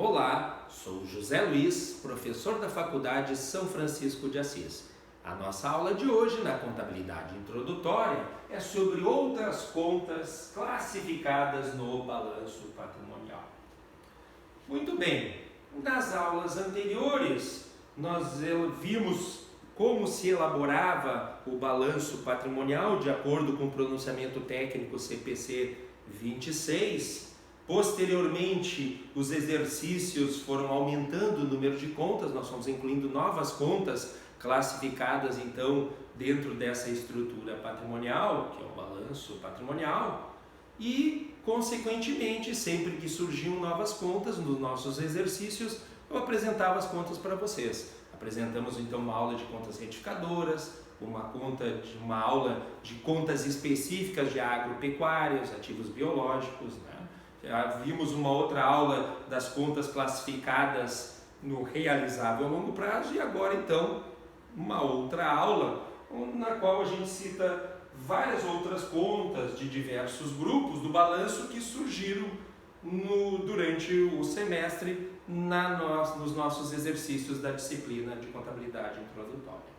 Olá, sou José Luiz, professor da Faculdade São Francisco de Assis. A nossa aula de hoje na contabilidade introdutória é sobre outras contas classificadas no balanço patrimonial. Muito bem, nas aulas anteriores nós vimos como se elaborava o balanço patrimonial de acordo com o pronunciamento técnico CPC 26. Posteriormente, os exercícios foram aumentando o número de contas, nós fomos incluindo novas contas classificadas então dentro dessa estrutura patrimonial, que é o balanço patrimonial, e consequentemente, sempre que surgiam novas contas nos nossos exercícios, eu apresentava as contas para vocês. Apresentamos então uma aula de contas retificadoras, uma aula de contas específicas de agropecuários, ativos biológicos, né? Já vimos uma outra aula das contas classificadas no realizável a longo prazo e agora então uma outra aula na qual a gente cita várias outras contas de diversos grupos do balanço que surgiram durante o semestre nos nossos exercícios da disciplina de contabilidade introdutória.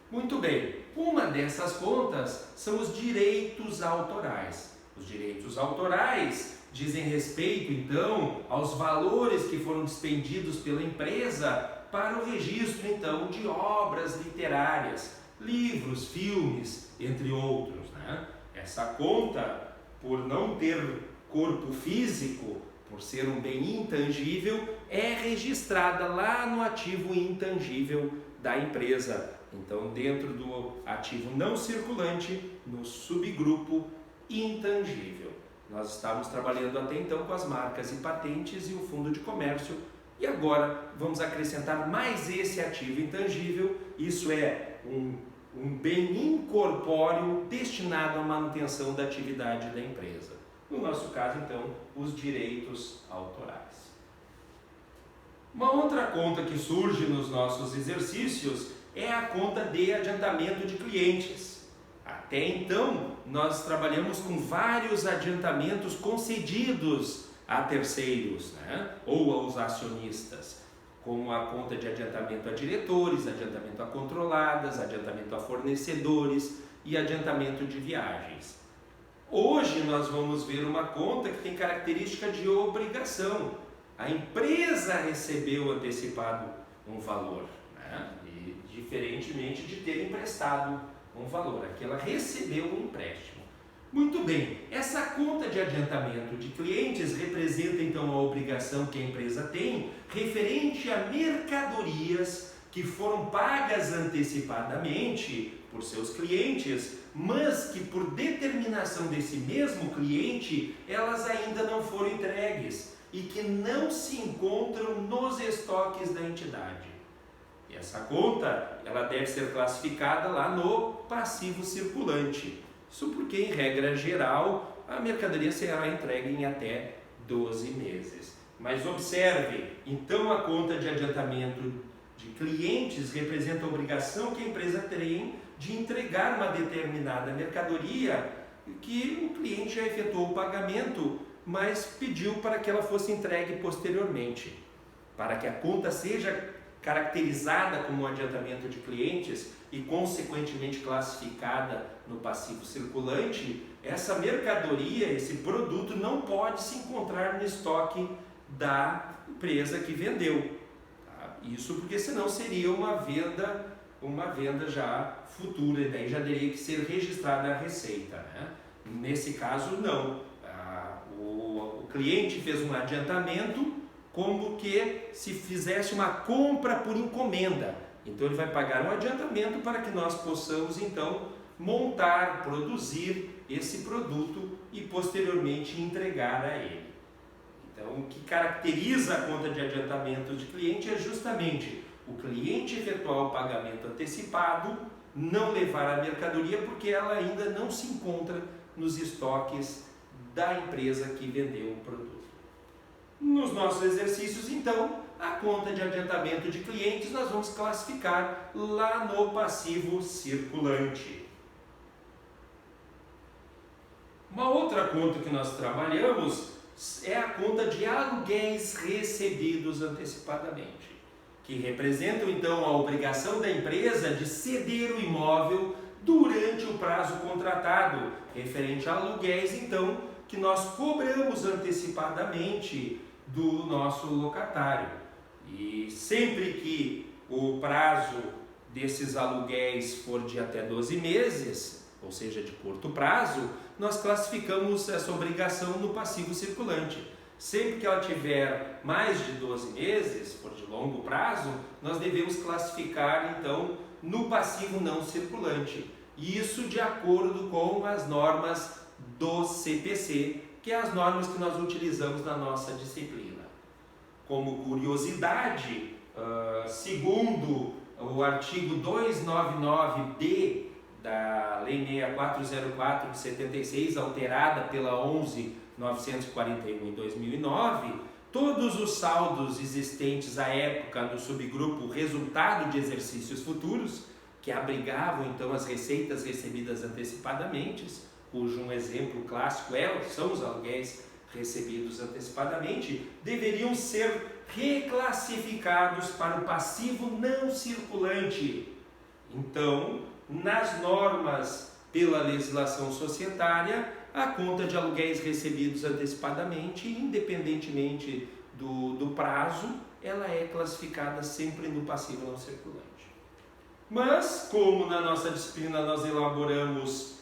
Muito bem, uma dessas contas são os direitos autorais. Os direitos autorais dizem respeito, então, aos valores que foram despendidos pela empresa para o registro, então, de obras literárias, livros, filmes, entre outros, né? Essa conta, por não ter corpo físico, por ser um bem intangível, é registrada lá no ativo intangível da empresa. Então, dentro do ativo não circulante, no subgrupo intangível. Nós estávamos trabalhando até então com as marcas e patentes e o fundo de comércio e agora vamos acrescentar mais esse ativo intangível, isso é um bem incorpóreo destinado à manutenção da atividade da empresa. No nosso caso, então, os direitos autorais. Uma outra conta que surge nos nossos exercícios é a conta de adiantamento de clientes. Até então, nós trabalhamos com vários adiantamentos concedidos a terceiros, né? Ou aos acionistas, como a conta de adiantamento a diretores, adiantamento a controladas, adiantamento a fornecedores e adiantamento de viagens. Hoje nós vamos ver uma conta que tem característica de obrigação. A empresa recebeu antecipado um valor, né? E diferentemente de ter emprestado um valor, aqui ela recebeu um empréstimo. Muito bem, essa conta de adiantamento de clientes representa então a obrigação que a empresa tem referente a mercadorias que foram pagas antecipadamente por seus clientes, mas que por determinação desse mesmo cliente, elas ainda não foram entregues e que não se encontram nos estoques da entidade. E essa conta, ela deve ser classificada lá no passivo circulante. Isso porque, em regra geral, a mercadoria será entregue em até 12 meses. Mas observe, então a conta de adiantamento de clientes representa a obrigação que a empresa tem de entregar uma determinada mercadoria que o cliente já efetuou o pagamento, mas pediu para que ela fosse entregue posteriormente. Para que a conta seja caracterizada como um adiantamento de clientes e consequentemente classificada no passivo circulante, essa mercadoria, esse produto não pode se encontrar no estoque da empresa que vendeu. Tá? Isso porque senão seria uma venda já futura, e daí já teria que ser registrada a receita, né? Nesse caso não, o cliente fez um adiantamento como que se fizesse uma compra por encomenda. Então ele vai pagar um adiantamento para que nós possamos então montar, produzir esse produto e posteriormente entregar a ele. Então o que caracteriza a conta de adiantamento de cliente é justamente o cliente efetuar o pagamento antecipado, não levar a mercadoria porque ela ainda não se encontra nos estoques da empresa que vendeu o produto. Nos nossos exercícios, então, a conta de adiantamento de clientes nós vamos classificar lá no passivo circulante. Uma outra conta que nós trabalhamos é a conta de aluguéis recebidos antecipadamente, que representam então a obrigação da empresa de ceder o imóvel durante o prazo contratado, referente a aluguéis então que nós cobramos antecipadamente do nosso locatário. E sempre que o prazo desses aluguéis for de até 12 meses, ou seja, de curto prazo, nós classificamos essa obrigação no passivo circulante. Sempre que ela tiver mais de 12 meses, for de longo prazo, nós devemos classificar então no passivo não circulante. Isso de acordo com as normas do CPC, que é as normas que nós utilizamos na nossa disciplina. Como curiosidade, segundo o artigo 299-D da Lei 6404 de 76, alterada pela 11.941 em 2009, todos os saldos existentes à época no subgrupo resultado de exercícios futuros, que abrigavam então as receitas recebidas antecipadamente, cujo um exemplo clássico são os aluguéis recebidos antecipadamente, deveriam ser reclassificados para o passivo não circulante. Então, nas normas pela legislação societária, a conta de aluguéis recebidos antecipadamente, independentemente do prazo, ela é classificada sempre no passivo não circulante. Mas, como na nossa disciplina nós elaboramos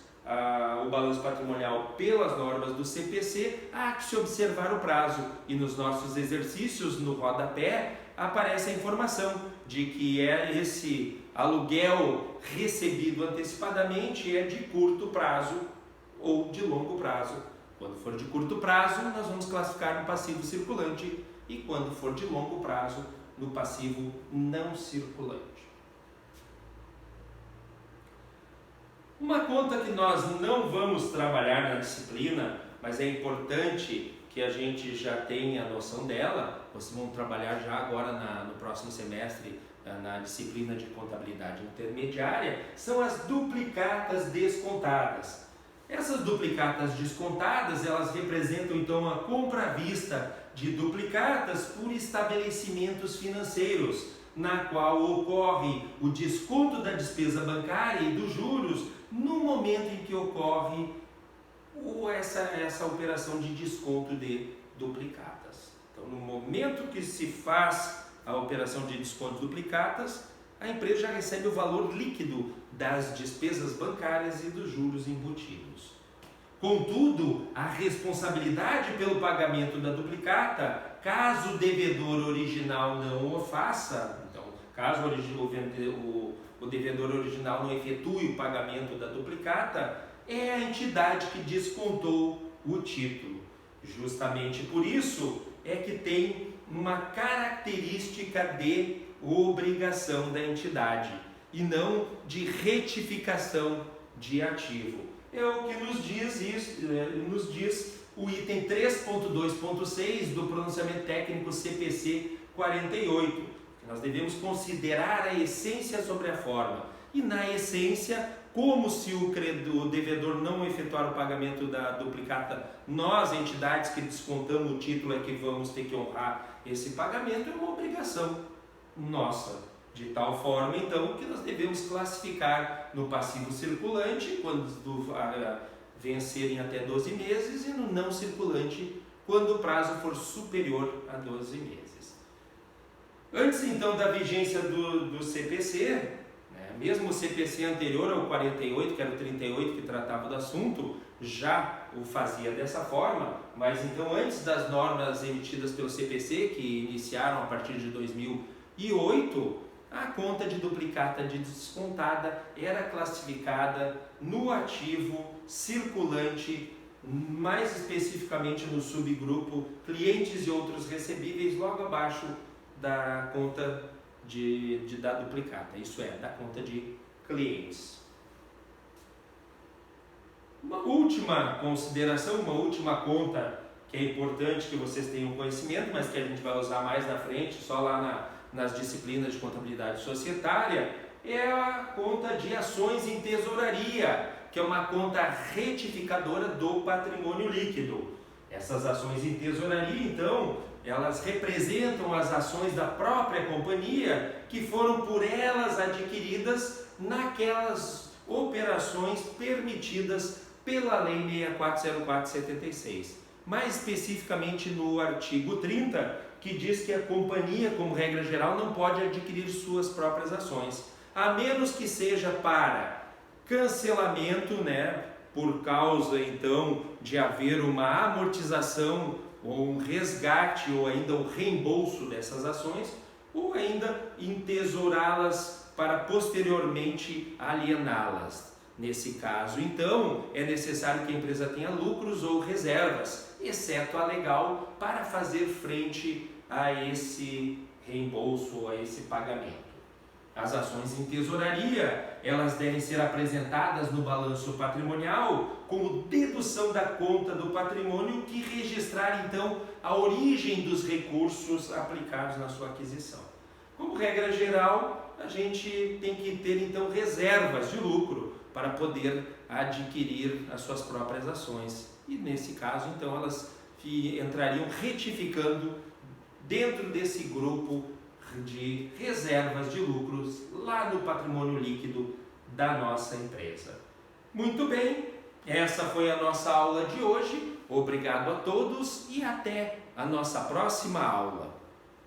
o balanço patrimonial pelas normas do CPC, há que se observar o prazo, e nos nossos exercícios no rodapé aparece a informação de que esse aluguel recebido antecipadamente é de curto prazo ou de longo prazo. Quando for de curto prazo, nós vamos classificar no passivo circulante, e quando for de longo prazo, no passivo não circulante. Uma conta que nós não vamos trabalhar na disciplina, mas é importante que a gente já tenha a noção dela, vocês vão trabalhar já agora no próximo semestre na disciplina de contabilidade intermediária, são as duplicatas descontadas. Essas duplicatas descontadas, elas representam então a compra à vista de duplicatas por estabelecimentos financeiros, na qual ocorre o desconto da despesa bancária e dos juros no momento em que ocorre essa operação de desconto de duplicatas. Então, no momento que se faz a operação de desconto de duplicatas, a empresa já recebe o valor líquido das despesas bancárias e dos juros embutidos. Contudo, a responsabilidade pelo pagamento da duplicata, caso o devedor original não o faça, então, caso o devedor original não efetue o pagamento da duplicata, é a entidade que descontou o título. Justamente por isso é que tem uma característica de obrigação da entidade e não de retificação de ativo. É o que nos diz o item 3.2.6 do pronunciamento técnico CPC 48, que nós devemos considerar a essência sobre a forma. E na essência, como se o devedor não efetuar o pagamento da duplicata, nós, entidades que descontamos o título, é que vamos ter que honrar esse pagamento, é uma obrigação nossa. De tal forma, então, que nós devemos classificar no passivo circulante, quando vencerem até 12 meses, e no não circulante, quando o prazo for superior a 12 meses. Antes, então, da vigência do CPC, mesmo o CPC anterior ao 48, que era o 38 que tratava do assunto, já o fazia dessa forma, mas então antes das normas emitidas pelo CPC, que iniciaram a partir de 2008, a conta de duplicata de descontada era classificada no ativo circulante, mais especificamente no subgrupo clientes e outros recebíveis, logo abaixo da conta da duplicata, isso é, da conta de clientes. Uma última consideração, uma última conta que é importante que vocês tenham conhecimento, mas que a gente vai usar mais na frente, só lá nas disciplinas de contabilidade societária, é a conta de ações em tesouraria, que é uma conta retificadora do patrimônio líquido. Essas ações em tesouraria, então, elas representam as ações da própria companhia que foram por elas adquiridas naquelas operações permitidas pela Lei 6404/76. Mais especificamente no artigo 30, que diz que a companhia, como regra geral, não pode adquirir suas próprias ações, a menos que seja para cancelamento, por causa então de haver uma amortização ou um resgate ou ainda um reembolso dessas ações, ou ainda entesourá-las para posteriormente aliená-las. Nesse caso, então, é necessário que a empresa tenha lucros ou reservas, exceto a legal, para fazer frente a esse reembolso ou a esse pagamento. As ações em tesouraria, elas devem ser apresentadas no balanço patrimonial como dedução da conta do patrimônio que registrar, então, a origem dos recursos aplicados na sua aquisição. Como regra geral, a gente tem que ter, então, reservas de lucro para poder adquirir as suas próprias ações. E, nesse caso, então, elas entrariam retificando dentro desse grupo de reservas de lucros lá no patrimônio líquido da nossa empresa. Muito bem, essa foi a nossa aula de hoje. Obrigado a todos e até a nossa próxima aula.